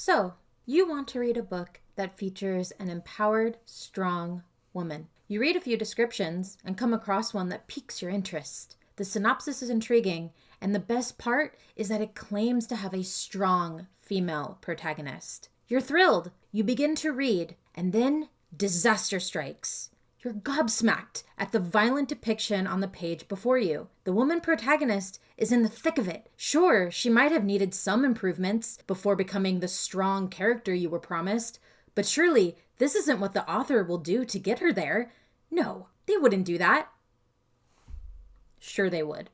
So, you want to read a book that features an empowered, strong woman. You read a few descriptions and come across one that piques your interest. The synopsis is intriguing, and the best part is that it claims to have a strong female protagonist. You're thrilled. You begin to read, and then disaster strikes. You're gobsmacked at the violent depiction on the page before you. The woman protagonist is in the thick of it. Sure, she might have needed some improvements before becoming the strong character you were promised, but surely this isn't what the author will do to get her there. No, they wouldn't do that. Sure they would.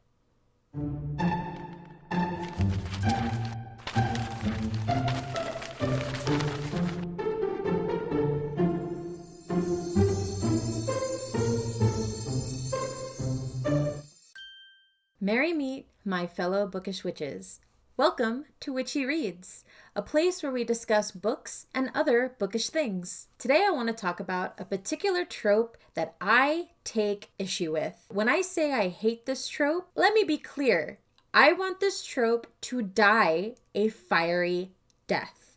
Merry meet my fellow bookish witches. Welcome to Witchy Reads, a place where we discuss books and other bookish things. Today I want to talk about a particular trope that I take issue with. When I say I hate this trope, let me be clear. I want this trope to die a fiery death.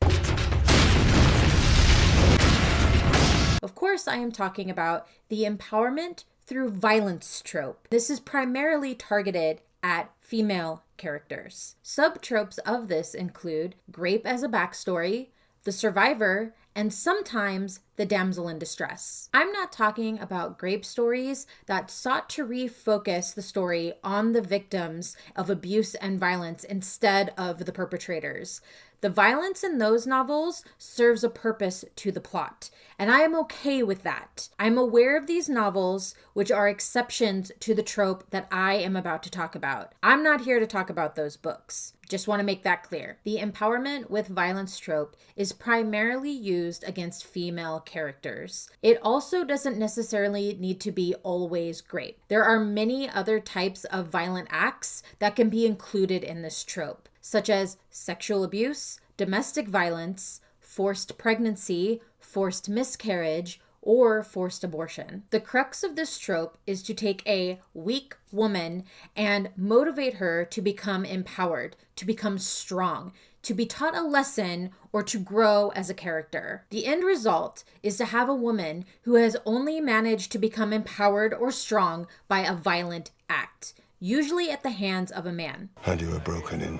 Of course, I am talking about the empowerment through violence trope. This is primarily targeted at female characters. Subtropes of this include grape as a backstory, the survivor, and sometimes the damsel in distress. I'm not talking about grape stories that sought to refocus the story on the victims of abuse and violence instead of the perpetrators. The violence in those novels serves a purpose to the plot, and I am okay with that. I'm aware of these novels, which are exceptions to the trope that I am about to talk about. I'm not here to talk about those books. Just want to make that clear. The empowerment with violence trope is primarily used against female characters. It also doesn't necessarily need to be always grape. There are many other types of violent acts that can be included in this trope, such as sexual abuse, domestic violence, forced pregnancy, forced miscarriage, or forced abortion. The crux of this trope is to take a weak woman and motivate her to become empowered, to become strong, to be taught a lesson, or to grow as a character. The end result is to have a woman who has only managed to become empowered or strong by a violent act, usually at the hands of a man. Had you broken in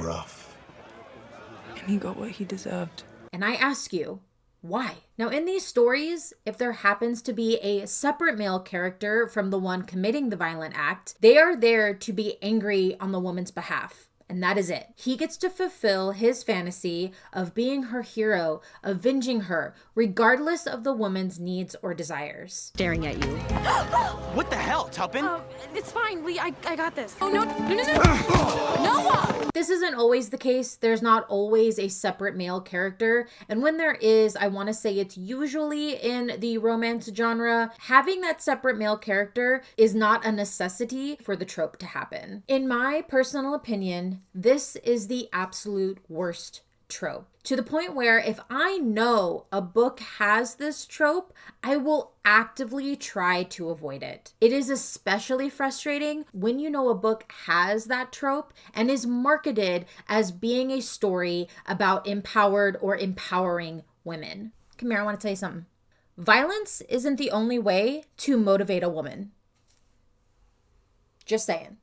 rough. And he got what he deserved. And I ask you, why? Now, in these stories, if there happens to be a separate male character from the one committing the violent act, they are there to be angry on the woman's behalf. And that is it. He gets to fulfill his fantasy of being her hero, avenging her, regardless of the woman's needs or desires. Staring at you. What the hell, Tuppin? It's fine, Lee. I got this. Oh, no. Noah! This isn't always the case. There's not always a separate male character. And when there is, I want to say it's usually in the romance genre. Having that separate male character is not a necessity for the trope to happen. In my personal opinion, this is the absolute worst trope. To the point where if I know a book has this trope, I will actively try to avoid it. It is especially frustrating when you know a book has that trope and is marketed as being a story about empowered or empowering women. Come here, I want to tell you something. Violence isn't the only way to motivate a woman. Just saying.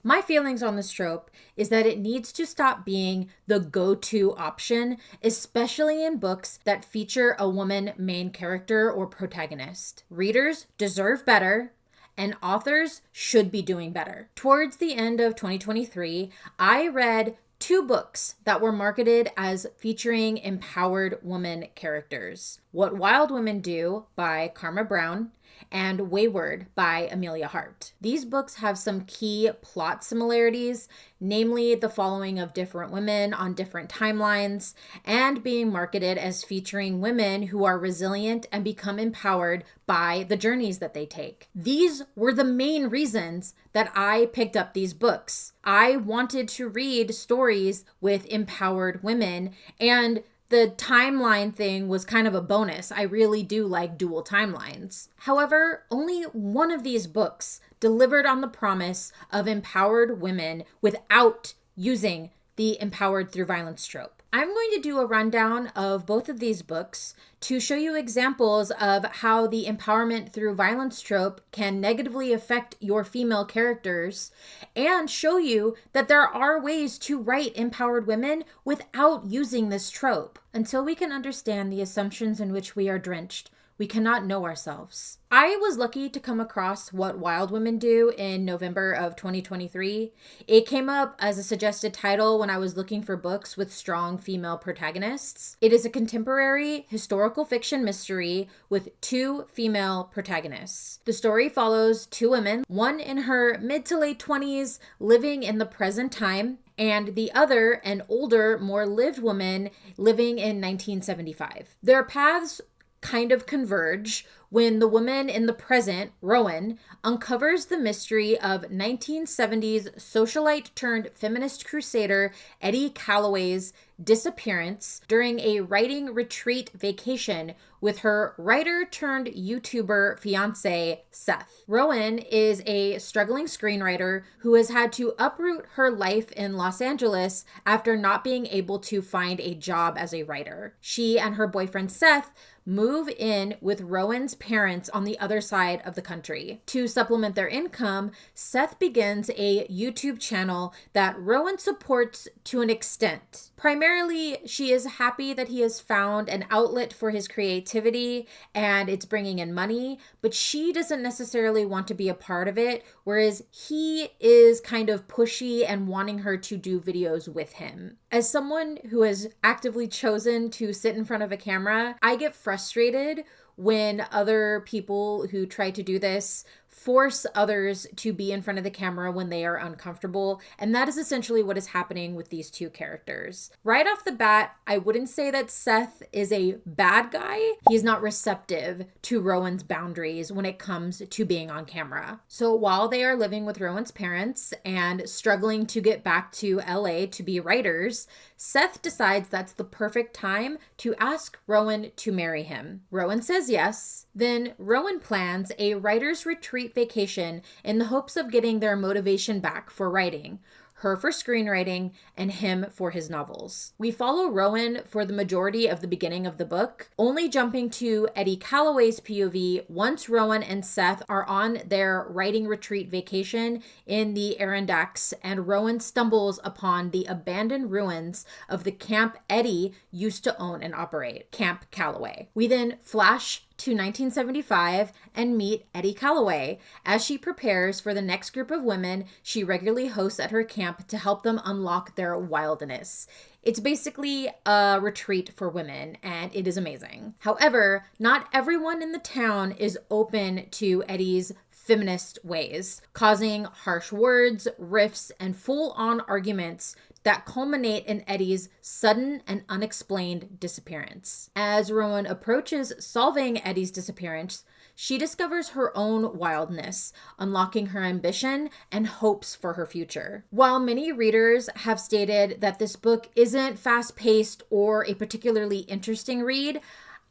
My feelings on this trope is that it needs to stop being the go-to option, especially in books that feature a woman main character or protagonist. Readers deserve better, and authors should be doing better. Towards the end of 2023, I read 2 books that were marketed as featuring empowered woman characters. What Wild Women Do by Karma Brown and Weyward by Emilia Hart. These books have some key plot similarities, namely the following of different women on different timelines, and being marketed as featuring women who are resilient and become empowered by the journeys that they take. These were the main reasons that I picked up these books. I wanted to read stories with empowered women, and the timeline thing was kind of a bonus. I really do like dual timelines. However, only one of these books delivered on the promise of empowered women without using the the empowered through violence trope. I'm going to do a rundown of both of these books to show you examples of how the empowerment through violence trope can negatively affect your female characters, and show you that there are ways to write empowered women without using this trope. Until we can understand the assumptions in which we are drenched, we cannot know ourselves. I was lucky to come across What Wild Women Do in November of 2023. It came up as a suggested title when I was looking for books with strong female protagonists. It is a contemporary historical fiction mystery with 2 female protagonists. The story follows 2 women, one in her mid to late 20s living in the present time, and the other, an older, more lived woman living in 1975. Their paths kind of converge when the woman in the present, Rowan, uncovers the mystery of 1970s socialite turned feminist crusader Eddie Calloway's disappearance during a writing retreat vacation with her writer turned YouTuber fiance, Seth. Rowan is a struggling screenwriter who has had to uproot her life in Los Angeles after not being able to find a job as a writer. She and her boyfriend, Seth, move in with Rowan's parents on the other side of the country. To supplement their income, Seth begins a YouTube channel that Rowan supports to an extent. Primarily, she is happy that he has found an outlet for his creativity and it's bringing in money, but she doesn't necessarily want to be a part of it, whereas he is kind of pushy and wanting her to do videos with him. As someone who has actively chosen to sit in front of a camera, I get frustrated when other people who try to do this force others to be in front of the camera when they are uncomfortable. And that is essentially what is happening with these 2 characters. Right off the bat, I wouldn't say that Seth is a bad guy. He's not receptive to Rowan's boundaries when it comes to being on camera. So while they are living with Rowan's parents and struggling to get back to LA to be writers, Seth decides that's the perfect time to ask Rowan to marry him. Rowan says yes. Then Rowan plans a writer's retreat vacation in the hopes of getting their motivation back for writing. Her for screenwriting, and him for his novels. We follow Rowan for the majority of the beginning of the book, only jumping to Eddie Calloway's POV once Rowan and Seth are on their writing retreat vacation in the Adirondacks, and Rowan stumbles upon the abandoned ruins of the camp Eddie used to own and operate, Camp Calloway. We then flash to 1975 and meet Eddie Calloway as she prepares for the next group of women she regularly hosts at her camp to help them unlock their wildness. It's basically a retreat for women, and it is amazing. However, not everyone in the town is open to Eddie's feminist ways, causing harsh words, riffs, and full-on arguments that culminate in Eddie's sudden and unexplained disappearance. As Rowan approaches solving Eddie's disappearance, she discovers her own wildness, unlocking her ambition and hopes for her future. While many readers have stated that this book isn't fast-paced or a particularly interesting read,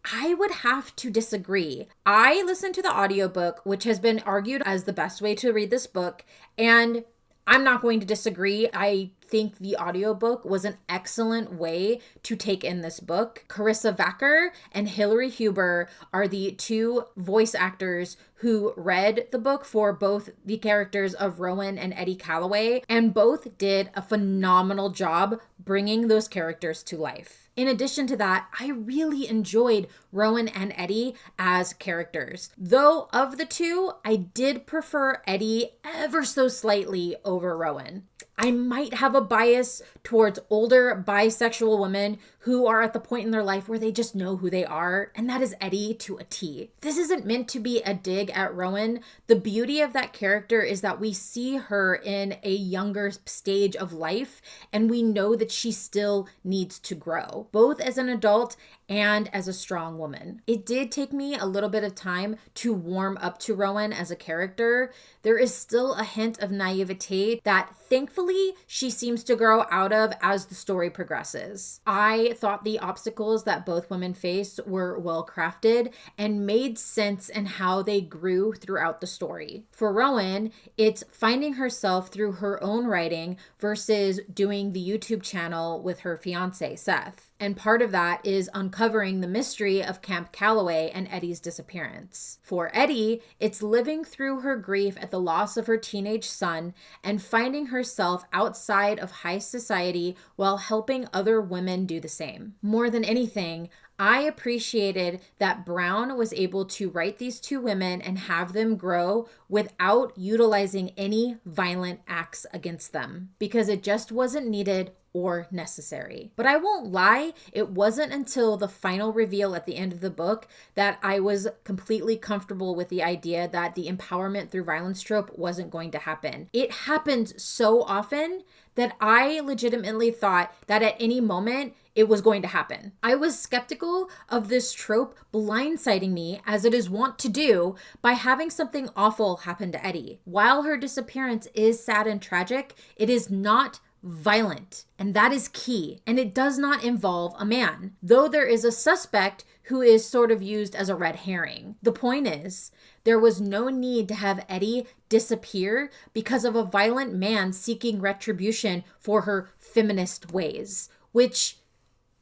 I would have to disagree. I listened to the audiobook, which has been argued as the best way to read this book, and I'm not going to disagree. I think the audiobook was an excellent way to take in this book. Carissa Vacker and Hillary Huber are the 2 voice actors who read the book for both the characters of Rowan and Eddie Calloway, and both did a phenomenal job bringing those characters to life. In addition to that, I really enjoyed Rowan and Eddie as characters. Though of the 2, I did prefer Eddie ever so slightly over Rowan. I might have a bias towards older bisexual women who are at the point in their life where they just know who they are, and that is Eddie to a T. This isn't meant to be a dig at Rowan. The beauty of that character is that we see her in a younger stage of life, and we know that she still needs to grow, both as an adult and as a strong woman. It did take me a little bit of time to warm up to Rowan as a character. There is still a hint of naivete that thankfully slowly she seems to grow out of as the story progresses. I thought the obstacles that both women faced were well crafted and made sense in how they grew throughout the story. For Rowan, it's finding herself through her own writing versus doing the YouTube channel with her fiance, Seth. And part of that is uncovering the mystery of Camp Calloway and Eddie's disappearance. For Eddie, it's living through her grief at the loss of her teenage son and finding herself outside of high society while helping other women do the same. More than anything, I appreciated that Brown was able to write these two women and have them grow without utilizing any violent acts against them, because it just wasn't needed or necessary. But I won't lie, it wasn't until the final reveal at the end of the book that I was completely comfortable with the idea that the empowerment through violence trope wasn't going to happen. It happens so often that I legitimately thought that at any moment it was going to happen. I was skeptical of this trope blindsiding me, as it is wont to do, by having something awful happen to Eddie. While her disappearance is sad and tragic, it is not violent, and that is key, and it does not involve a man, though there is a suspect who is sort of used as a red herring. The point is, there was no need to have Eddie disappear because of a violent man seeking retribution for her feminist ways, which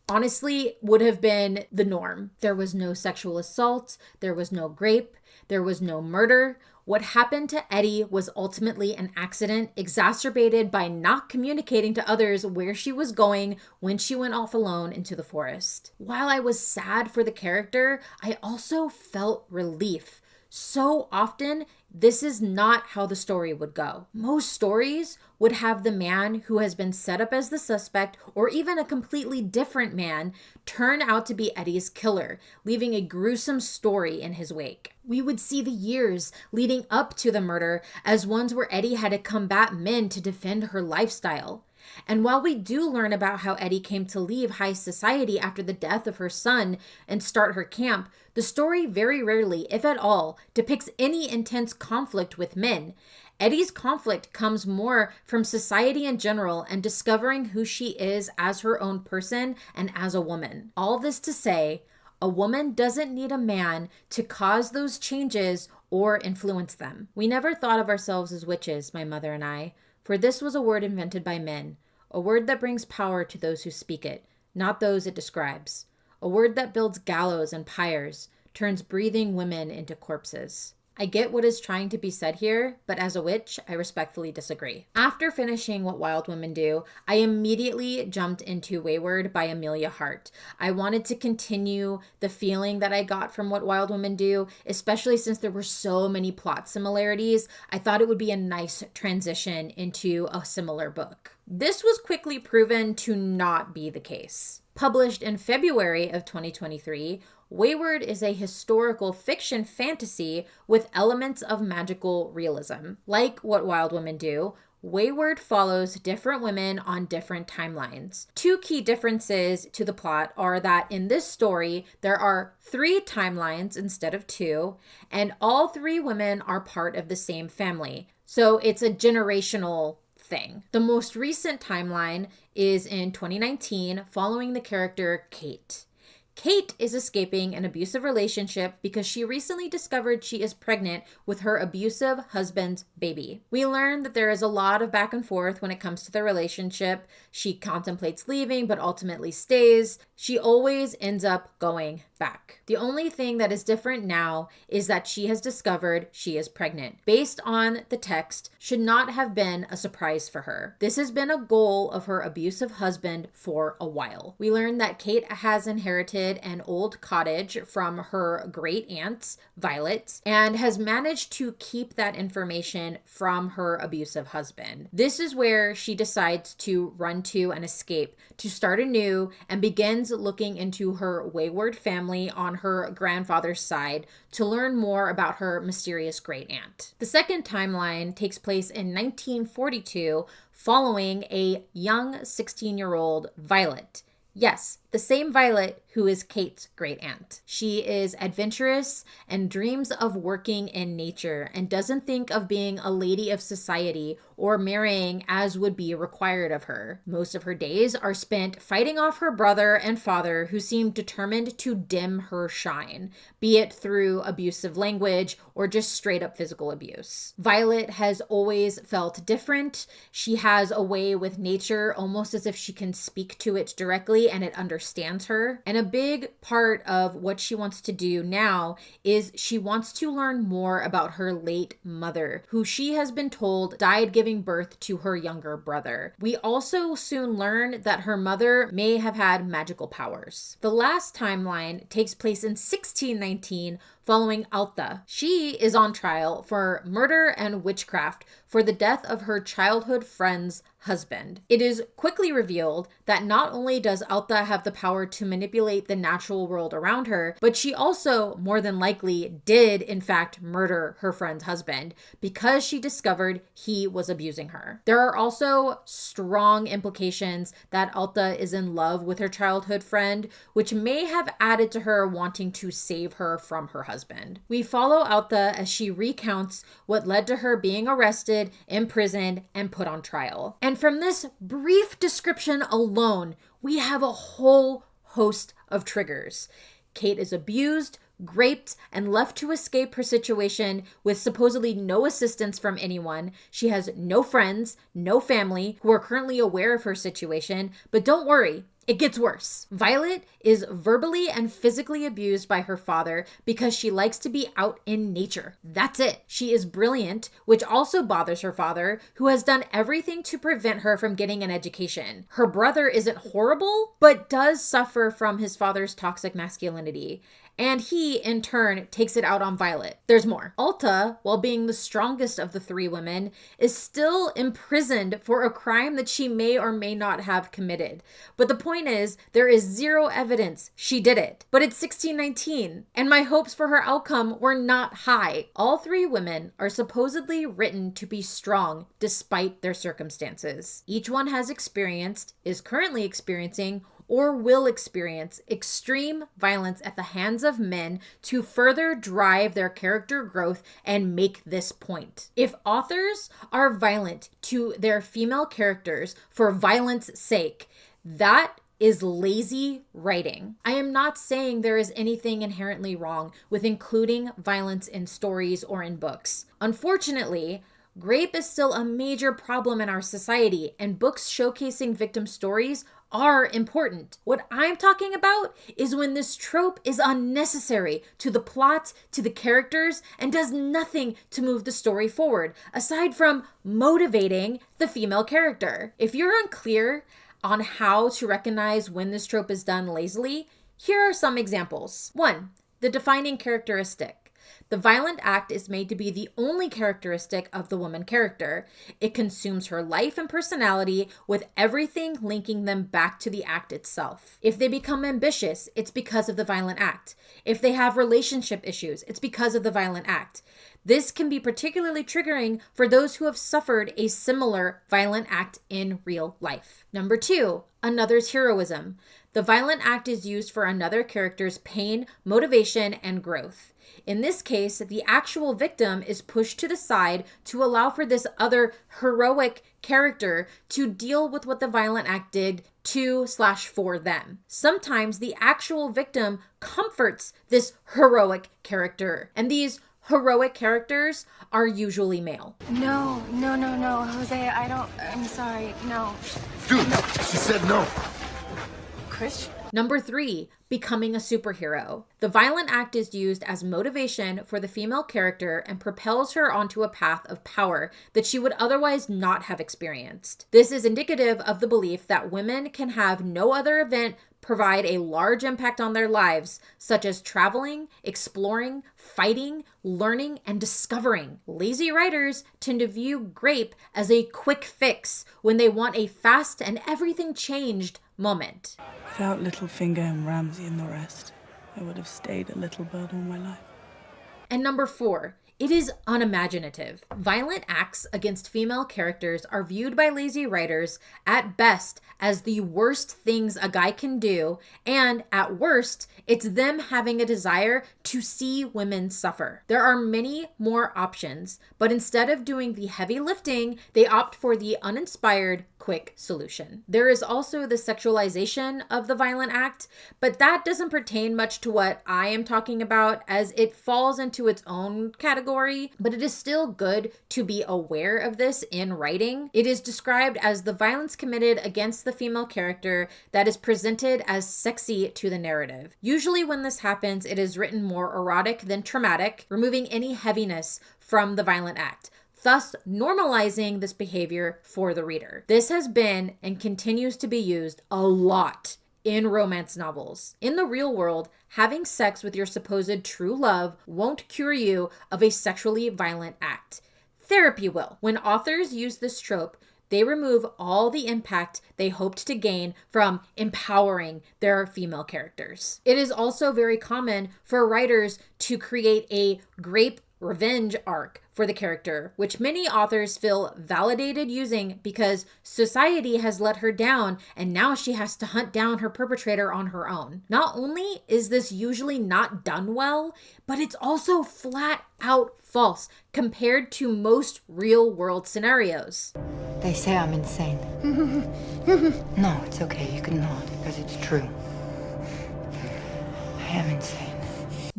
honestly would have been the norm. There was no sexual assault, there was no rape, there was no murder. What happened to Eddie was ultimately an accident exacerbated by not communicating to others where she was going when she went off alone into the forest. While I was sad for the character, I also felt relief. So often, this is not how the story would go. Most stories would have the man who has been set up as the suspect, or even a completely different man, turn out to be Eddie's killer, leaving a gruesome story in his wake. We would see the years leading up to the murder as ones where Eddie had to combat men to defend her lifestyle. And while we do learn about how Eddie came to leave high society after the death of her son and start her camp, the story very rarely, if at all, depicts any intense conflict with men. Eddie's conflict comes more from society in general and discovering who she is as her own person and as a woman. All this to say, a woman doesn't need a man to cause those changes or influence them. We never thought of ourselves as witches, my mother and I, for this was a word invented by men, a word that brings power to those who speak it, not those it describes, a word that builds gallows and pyres, turns breathing women into corpses. I get what is trying to be said here, but as a witch, I respectfully disagree. After finishing What Wild Women Do, I immediately jumped into Weyward by Emilia Hart. I wanted to continue the feeling that I got from What Wild Women Do, especially since there were so many plot similarities. I thought it would be a nice transition into a similar book. This was quickly proven to not be the case. Published in February of 2023, Weyward is a historical fiction fantasy with elements of magical realism. Like What Wild Women Do, Weyward follows different women on different timelines. Two key differences to the plot are that in this story, there are 3 timelines instead of 2, and all 3 women are part of the same family. So it's a generational thing. The most recent timeline is in 2019, following the character Kate. Kate is escaping an abusive relationship because she recently discovered she is pregnant with her abusive husband's baby. We learn that there is a lot of back and forth when it comes to their relationship. She contemplates leaving, but ultimately stays. She always ends up going back. The only thing that is different now is that she has discovered she is pregnant. Based on the text, should not have been a surprise for her. This has been a goal of her abusive husband for a while. We learn that Kate has inherited an old cottage from her great aunts, Violet, and has managed to keep that information from her abusive husband. This is where she decides to run to and escape, to start anew, and begins looking into her wayward family on her grandfather's side to learn more about her mysterious great aunt. The second timeline takes place in 1942, following a young 16-year-old Violet. Yes, The same Violet who is Kate's great aunt. She is adventurous and dreams of working in nature and doesn't think of being a lady of society or marrying as would be required of her. Most of her days are spent fighting off her brother and father who seem determined to dim her shine, be it through abusive language or just straight up physical abuse. Violet has always felt different. She has a way with nature almost as if she can speak to it directly and it understands her. And a big part of what she wants to do now is she wants to learn more about her late mother, who she has been told died giving birth to her younger brother. We also soon learn that her mother may have had magical powers. The last timeline takes place in 1619 following Alta. She is on trial for murder and witchcraft for the death of her childhood friend's husband. It is quickly revealed that not only does Alta have the power to manipulate the natural world around her, but she also more than likely did in fact murder her friend's husband because she discovered he was abusing her. There are also strong implications that Alta is in love with her childhood friend, which may have added to her wanting to save her from her husband. We follow Alta as she recounts what led to her being arrested, imprisoned, and put on trial. And from this brief description alone, we have a whole host of triggers. Kate is abused, raped, and left to escape her situation with supposedly no assistance from anyone. She has no friends, no family who are currently aware of her situation, but don't worry, it gets worse. Violet is verbally and physically abused by her father because she likes to be out in nature. That's it. She is brilliant, which also bothers her father, who has done everything to prevent her from getting an education. Her brother isn't horrible, but does suffer from his father's toxic masculinity. And he, in turn, takes it out on Violet. There's more. Alta, while being the strongest of the three women, is still imprisoned for a crime that she may or may not have committed. But the point is, there is zero evidence she did it. But it's 1619, and my hopes for her outcome were not high. All three women are supposedly written to be strong despite their circumstances. Each one has experienced, is currently experiencing, or will experience extreme violence at the hands of men to further drive their character growth and make this point. If authors are violent to their female characters for violence sake, that is lazy writing. I am not saying there is anything inherently wrong with including violence in stories or in books. Unfortunately, rape is still a major problem in our society, and books showcasing victim stories are important. What I'm talking about is when this trope is unnecessary to the plot, to the characters, and does nothing to move the story forward, aside from motivating the female character. If you're unclear on how to recognize when this trope is done lazily, here are some examples. 1. The defining characteristic. The violent act is made to be the only characteristic of the woman character. It consumes her life and personality, with everything linking them back to the act itself. If they become ambitious, it's because of the violent act. If they have relationship issues, it's because of the violent act. This can be particularly triggering for those who have suffered a similar violent act in real life. Number 2, another's heroism. The violent act is used for another character's pain, motivation, and growth. In this case, the actual victim is pushed to the side to allow for this other heroic character to deal with what the violent act did to/for them. Sometimes the actual victim comforts this heroic character, and these heroic characters are usually male. No, Jose, I'm sorry, no. Dude, she said no. Christian? Number 3, becoming a superhero. The violent act is used as motivation for the female character and propels her onto a path of power that she would otherwise not have experienced. This is indicative of the belief that women can have no other event provide a large impact on their lives, such as traveling, exploring, fighting, learning, and discovering. Lazy writers tend to view grape as a quick fix when they want a fast and everything changed moment. Without Littlefinger and Ramsay and the rest, I would have stayed a little bird all my life. And number 4, It is unimaginative. Violent acts against female characters are viewed by lazy writers at best as the worst things a guy can do, and at worst, it's them having a desire to see women suffer. There are many more options, but instead of doing the heavy lifting, they opt for the uninspired, quick solution. There is also the sexualization of the violent act, but that doesn't pertain much to what I am talking about, as it falls into its own category, but it is still good to be aware of this in writing. It is described as the violence committed against the female character that is presented as sexy to the narrative. Usually when this happens, it is written more erotic than traumatic, removing any heaviness from the violent act, thus normalizing this behavior for the reader. This has been and continues to be used a lot in romance novels. In the real world, having sex with your supposed true love won't cure you of a sexually violent act. Therapy will. When authors use this trope, they remove all the impact they hoped to gain from empowering their female characters. It is also very common for writers to create a grape revenge arc for the character, which many authors feel validated using because society has let her down and now she has to hunt down her perpetrator on her own. Not only is this usually not done well, but it's also flat out false compared to most real world scenarios. They say I'm insane. No, it's okay. You can nod because it's true. I am insane.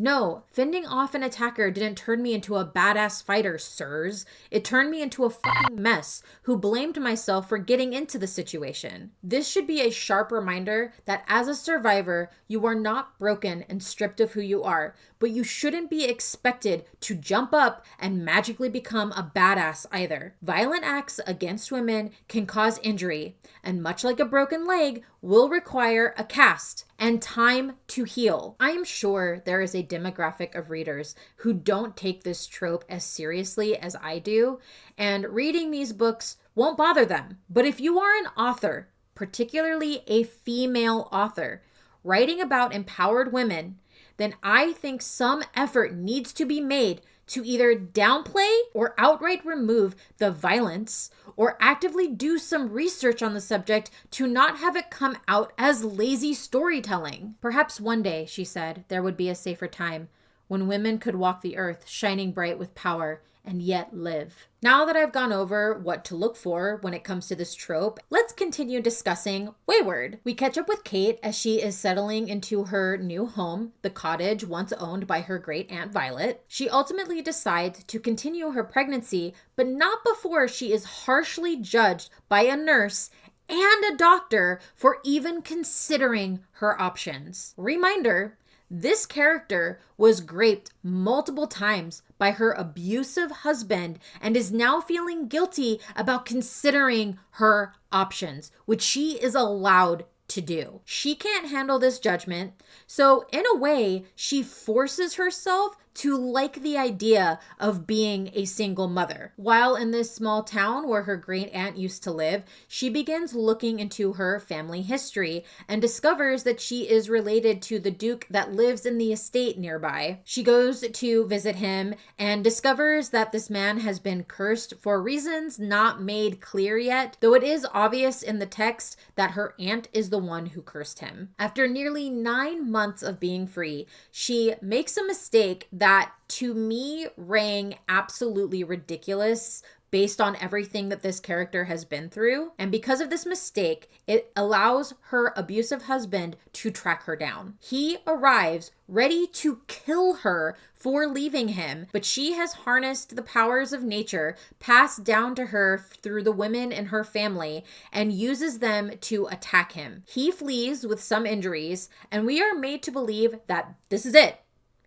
No, fending off an attacker didn't turn me into a badass fighter, sirs. It turned me into a fucking mess who blamed myself for getting into the situation. This should be a sharp reminder that as a survivor, you are not broken and stripped of who you are, but you shouldn't be expected to jump up and magically become a badass either. Violent acts against women can cause injury, and much like a broken leg, will require a cast and time to heal. I am sure there is a demographic of readers who don't take this trope as seriously as I do, and reading these books won't bother them. But if you are an author, particularly a female author, writing about empowered women, then I think some effort needs to be made to either downplay or outright remove the violence, or actively do some research on the subject to not have it come out as lazy storytelling. Perhaps one day, she said, there would be a safer time when women could walk the earth shining bright with power and yet live. Now that I've gone over what to look for when it comes to this trope, let's continue discussing Weyward. We catch up with Kate as she is settling into her new home, the cottage once owned by her great aunt Violet. She ultimately decides to continue her pregnancy, but not before she is harshly judged by a nurse and a doctor for even considering her options. Reminder, this character was raped multiple times by her abusive husband and is now feeling guilty about considering her options, which she is allowed to do. She can't handle this judgment, so in a way, she forces herself to like the idea of being a single mother. While in this small town where her great aunt used to live, she begins looking into her family history and discovers that she is related to the duke that lives in the estate nearby. She goes to visit him and discovers that this man has been cursed for reasons not made clear yet, though it is obvious in the text that her aunt is the one who cursed him. After nearly 9 months of being free, she makes a mistake that to me rang absolutely ridiculous based on everything that this character has been through. And because of this mistake, it allows her abusive husband to track her down. He arrives ready to kill her for leaving him, but she has harnessed the powers of nature passed down to her through the women in her family and uses them to attack him. He flees with some injuries, and we are made to believe that this is it.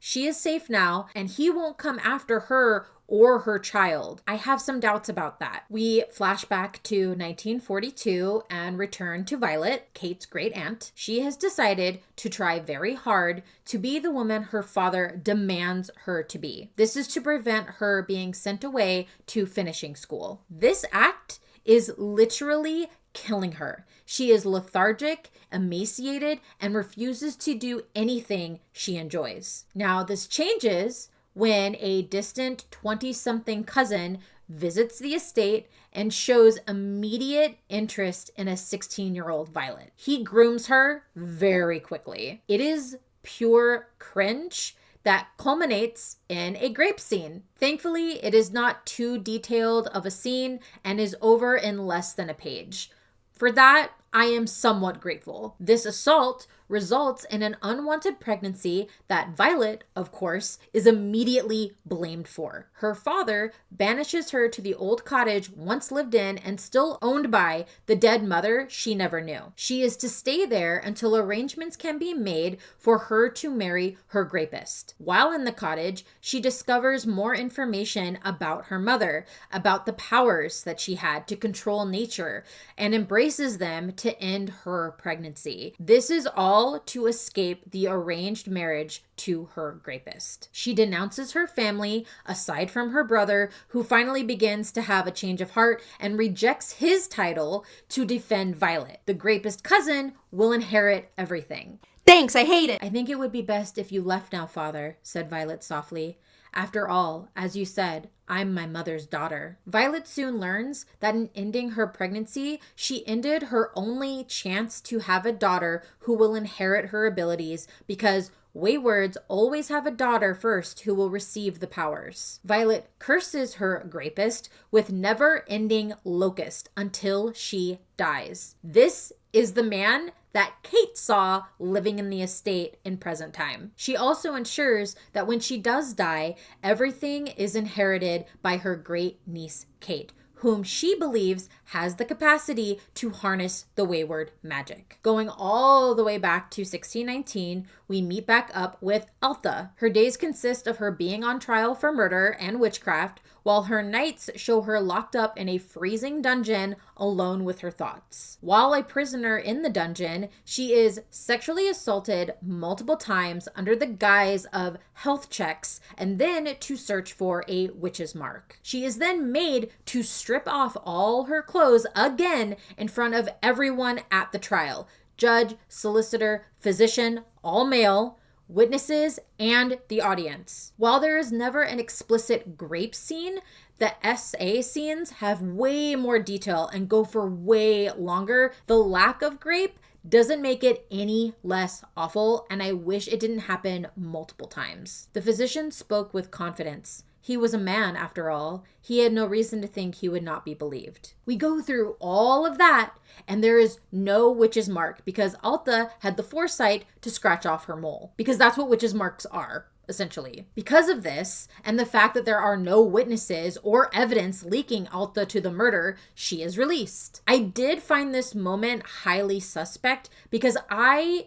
She is safe now, and he won't come after her or her child. I have some doubts about that. We flash back to 1942 and return to Violet, Kate's great aunt. She has decided to try very hard to be the woman her father demands her to be. This is to prevent her being sent away to finishing school. This act is literally killing her. She is lethargic, emaciated, and refuses to do anything she enjoys. Now, this changes when a distant 20-something cousin visits the estate and shows immediate interest in a 16-year-old Violet. He grooms her very quickly. It is pure cringe that culminates in a grape scene. Thankfully, it is not too detailed of a scene and is over in less than a page. For that, I am somewhat grateful. This assault results in an unwanted pregnancy that Violet, of course, is immediately blamed for. Her father banishes her to the old cottage once lived in and still owned by the dead mother she never knew. She is to stay there until arrangements can be made for her to marry her rapist. While in the cottage, she discovers more information about her mother, about the powers that she had to control nature, and embraces them to end her pregnancy. This is all to escape the arranged marriage to her rapist. She denounces her family, aside from her brother, who finally begins to have a change of heart and rejects his title to defend Violet. The rapist cousin will inherit everything. Thanks, I hate it. I think it would be best if you left now, father, said Violet softly. After all, as you said, I'm my mother's daughter. Violet soon learns that in ending her pregnancy, she ended her only chance to have a daughter who will inherit her abilities because Weywards always have a daughter first who will receive the powers. Violet curses her rapist with never-ending locust until she dies. This is the man that Kate saw living in the estate in present time. She also ensures that when she does die, everything is inherited by her great niece Kate, whom she believes has the capacity to harness the Weyward magic. Going all the way back to 1619, we meet back up with Altha. Her days consist of her being on trial for murder and witchcraft, while her nights show her locked up in a freezing dungeon alone with her thoughts. While a prisoner in the dungeon, she is sexually assaulted multiple times under the guise of health checks and then to search for a witch's mark. She is then made to strip off all her clothes again in front of everyone at the trial. Judge, solicitor, physician, all male, witnesses, and the audience. While there is never an explicit grape scene, the SA scenes have way more detail and go for way longer. The lack of grape doesn't make it any less awful, and I wish it didn't happen multiple times. The physician spoke with confidence. He was a man, after all. He had no reason to think he would not be believed. We go through all of that, and there is no witch's mark because Altha had the foresight to scratch off her mole. Because that's what witch's marks are, essentially. Because of this, and the fact that there are no witnesses or evidence linking Altha to the murder, she is released. I did find this moment highly suspect because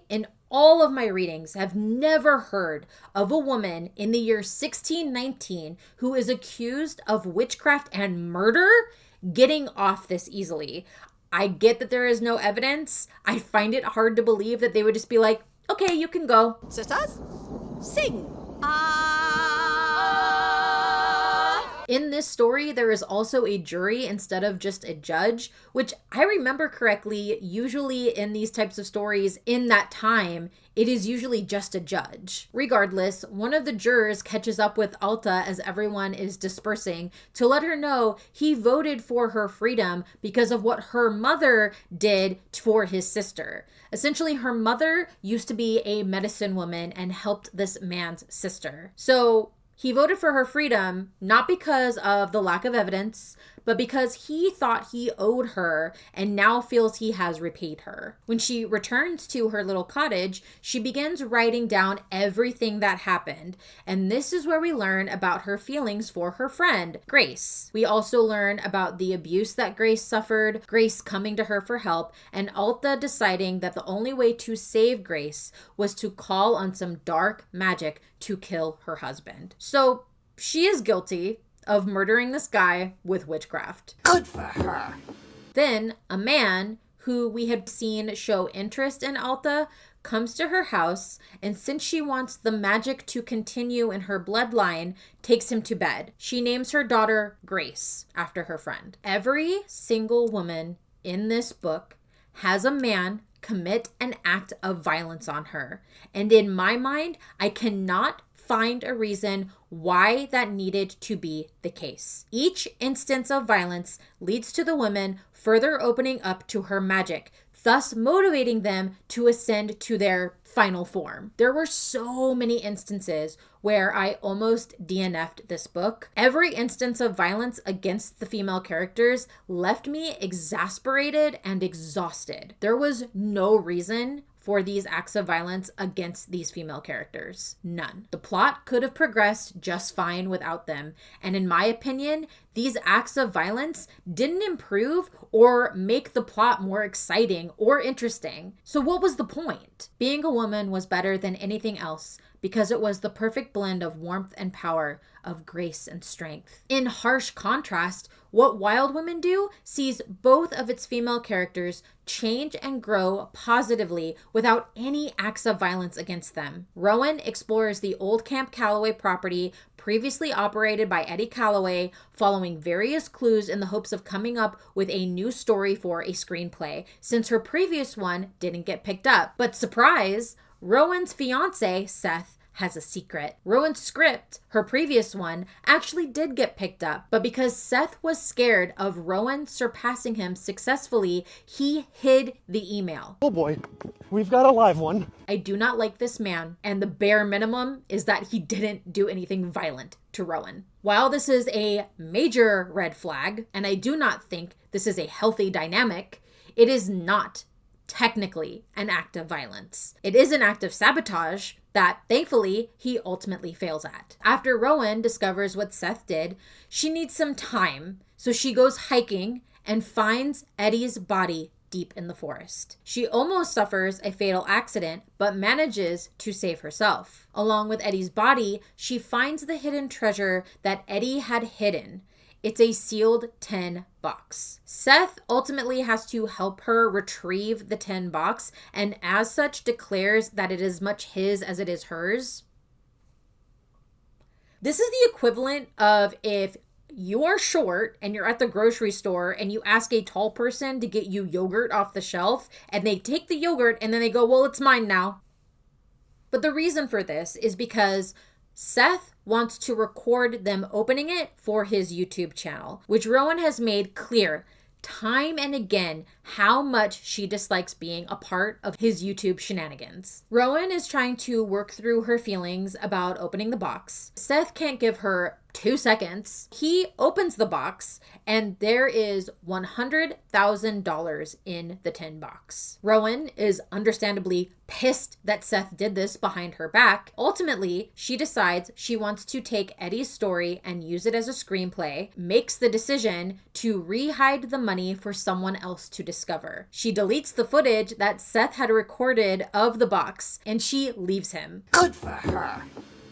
in all of my readings have never heard of a woman in the year 1619 who is accused of witchcraft and murder getting off this easily. I get that there is no evidence. I find it hard to believe that they would just be like, okay, you can go. Sisters, sing. In this story, there is also a jury instead of just a judge, which I remember correctly, usually in these types of stories in that time, it is usually just a judge. Regardless, one of the jurors catches up with Altha as everyone is dispersing to let her know he voted for her freedom because of what her mother did for his sister. Essentially, her mother used to be a medicine woman and helped this man's sister. So he voted for her freedom, not because of the lack of evidence, but because he thought he owed her and now feels he has repaid her. When she returns to her little cottage, she begins writing down everything that happened. And this is where we learn about her feelings for her friend, Grace. We also learn about the abuse that Grace suffered, Grace coming to her for help, and Altha deciding that the only way to save Grace was to call on some dark magic to kill her husband. So she is guilty of murdering this guy with witchcraft. Good for her. Then a man who we had seen show interest in Altha comes to her house, and since she wants the magic to continue in her bloodline, takes him to bed. She names her daughter Grace after her friend. Every single woman in this book has a man commit an act of violence on her. And in my mind, I cannot find a reason why that needed to be the case. Each instance of violence leads to the woman further opening up to her magic, thus motivating them to ascend to their final form. There were so many instances where I almost DNF'd this book. Every instance of violence against the female characters left me exasperated and exhausted. There was no reason for these acts of violence against these female characters. None. The plot could have progressed just fine without them. And in my opinion, these acts of violence didn't improve or make the plot more exciting or interesting. So what was the point? Being a woman was better than anything else because it was the perfect blend of warmth and power, of grace and strength. In harsh contrast, what Wild Women do sees both of its female characters change and grow positively without any acts of violence against them. Rowan explores the old Camp Calloway property previously operated by Eddie Calloway, following various clues in the hopes of coming up with a new story for a screenplay, since her previous one didn't get picked up. But surprise, Rowan's fiance, Seth, has a secret. Rowan's script, her previous one, actually did get picked up, but because Seth was scared of Rowan surpassing him successfully, he hid the email. Oh boy, we've got a live one. I do not like this man, and the bare minimum is that he didn't do anything violent to Rowan. While this is a major red flag, and I do not think this is a healthy dynamic, it is not technically an act of violence. It is an act of sabotage that, thankfully, he ultimately fails at. After Rowan discovers what Seth did, she needs some time, so she goes hiking and finds Eddie's body deep in the forest. She almost suffers a fatal accident, but manages to save herself. Along with Eddie's body, she finds the hidden treasure that Eddie had hidden. It's a sealed 10 box. Seth ultimately has to help her retrieve the 10 box, and as such declares that it is much his as it is hers. This is the equivalent of if you are short and you're at the grocery store and you ask a tall person to get you yogurt off the shelf, and they take the yogurt and then they go, well, it's mine now. But the reason for this is because Seth wants to record them opening it for his YouTube channel, which Rowan has made clear time and again how much she dislikes being a part of his YouTube shenanigans. Rowan is trying to work through her feelings about opening the box. Seth can't give her 2 seconds. He opens the box and there is $100,000 in the 10 box. Rowan is understandably pissed that Seth did this behind her back. Ultimately, she decides she wants to take Eddie's story and use it as a screenplay, makes the decision to re-hide the money for someone else to discover. She deletes the footage that Seth had recorded of the box and she leaves him. Good for her.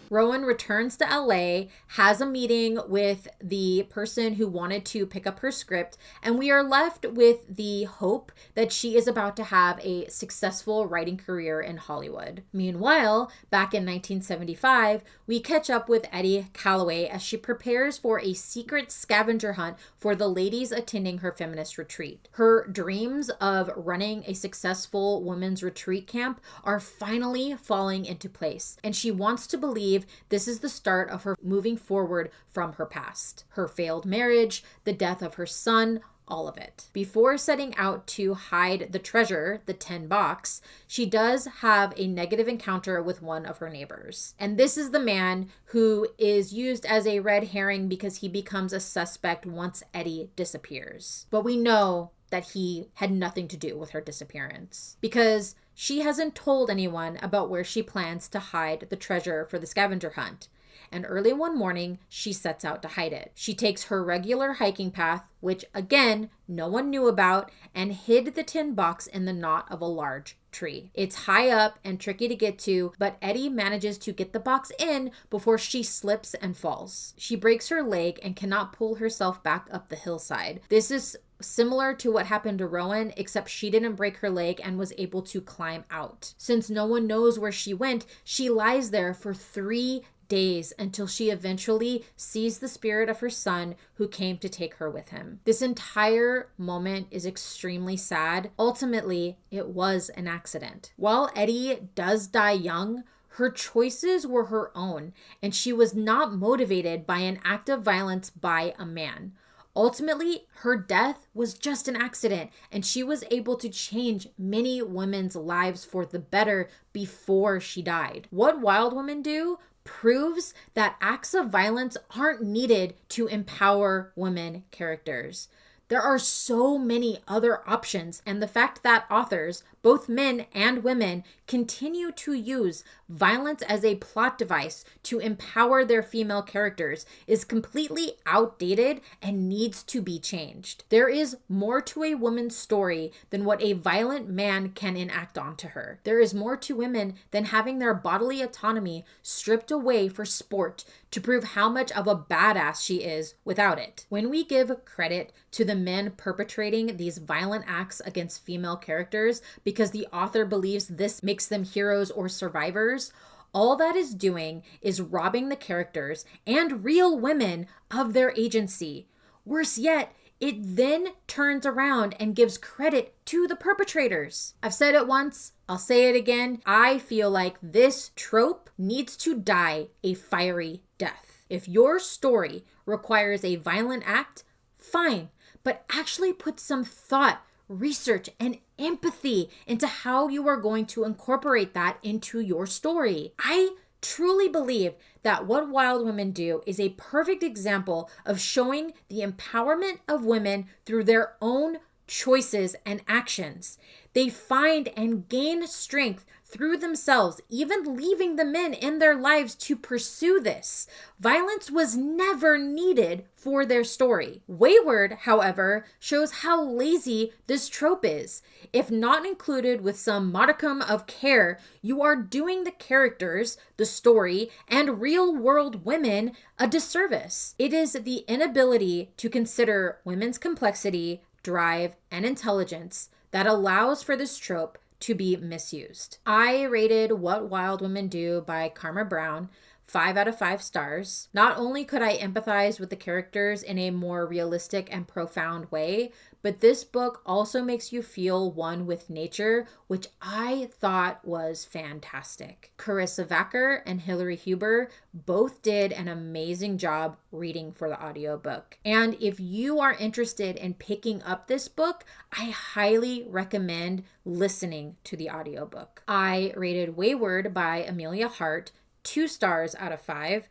Rowan returns to LA, has a meeting with the person who wanted to pick up her script, and we are left with the hope that she is about to have a successful writing career in Hollywood. Meanwhile, back in 1975, we catch up with Eddie Calloway as she prepares for a secret scavenger hunt for the ladies attending her feminist retreat. Her dreams of running a successful women's retreat camp are finally falling into place, and she wants to believe this is the start of her moving forward from her past. Her failed marriage, the death of her son, all of it. Before setting out to hide the treasure, the 10 box, she does have a negative encounter with one of her neighbors. And this is the man who is used as a red herring because he becomes a suspect once Eddie disappears. But we know that he had nothing to do with her disappearance because she hasn't told anyone about where she plans to hide the treasure for the scavenger hunt. And early one morning, she sets out to hide it. She takes her regular hiking path, which again, no one knew about, and hid the 10 box in the knot of a large tree. It's high up and tricky to get to, but Eddie manages to get the box in before she slips and falls. She breaks her leg and cannot pull herself back up the hillside. This is similar to what happened to Rowan, except she didn't break her leg and was able to climb out. Since no one knows where she went, she lies there for 3 days until she eventually sees the spirit of her son who came to take her with him. This entire moment is extremely sad. Ultimately, it was an accident. While Eddie does die young, Her choices were her own, and she was not motivated by an act of violence by a man. Ultimately, her death was just an accident, and she was able to change many women's lives for the better before she died. What Wild Women Do proves that acts of violence aren't needed to empower women characters. There are so many other options, and the fact that authors, both men and women, continue to use violence as a plot device to empower their female characters is completely outdated and needs to be changed. There is more to a woman's story than what a violent man can enact onto her. There is more to women than having their bodily autonomy stripped away for sport to prove how much of a badass she is without it. When we give credit to the men perpetrating these violent acts against female characters because the author believes this makes them heroes or survivors, all that is doing is robbing the characters and real women of their agency. Worse yet, it then turns around and gives credit to the perpetrators. I've said it once, I'll say it again. I feel like this trope needs to die a fiery death. If your story requires a violent act, fine, but actually put some thought, research, and empathy into how you are going to incorporate that into your story. I truly believe that What Wild Women Do is a perfect example of showing the empowerment of women through their own choices and actions. They find and gain strength through themselves, even leaving the men in their lives to pursue this. Violence was never needed for their story. Weyward, however, shows how lazy this trope is. If not included with some modicum of care, you are doing the characters, the story, and real-world women a disservice. It is the inability to consider women's complexity, drive, and intelligence that allows for this trope to be misused. I rated What Wild Women Do by Karma Brown 5 out of 5 stars. Not only could I empathize with the characters in a more realistic and profound way, but this book also makes you feel one with nature, which I thought was fantastic. Carissa Vacker and Hilary Huber both did an amazing job reading for the audiobook. And if you are interested in picking up this book, I highly recommend listening to the audiobook. I rated Weyward by Emilia Hart 2 stars out of 5.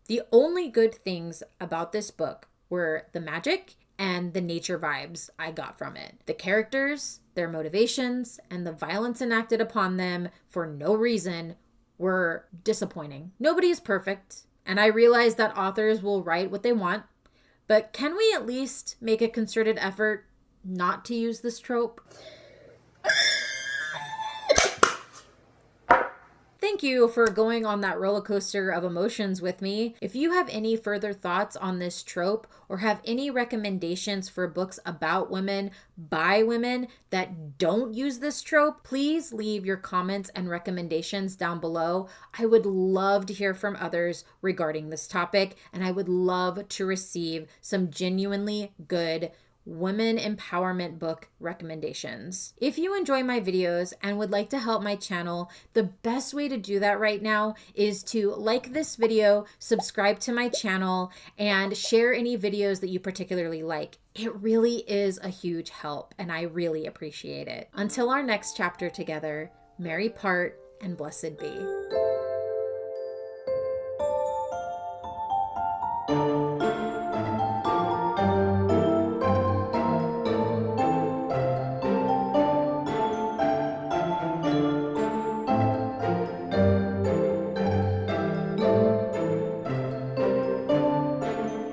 The only good things about this book were the magic and the nature vibes I got from it. The characters, their motivations, and the violence enacted upon them for no reason were disappointing. Nobody is perfect, and I realize that authors will write what they want, but can we at least make a concerted effort not to use this trope? Thank you for going on that roller coaster of emotions with me. If you have any further thoughts on this trope or have any recommendations for books about women by women that don't use this trope, please leave your comments and recommendations down below. I would love to hear from others regarding this topic, and I would love to receive some genuinely good women empowerment book recommendations. If you enjoy my videos and would like to help my channel, the best way to do that right now is to like this video, subscribe to my channel, and share any videos that you particularly like. It really is a huge help, and I really appreciate it. Until our next chapter together, merry part and blessed be.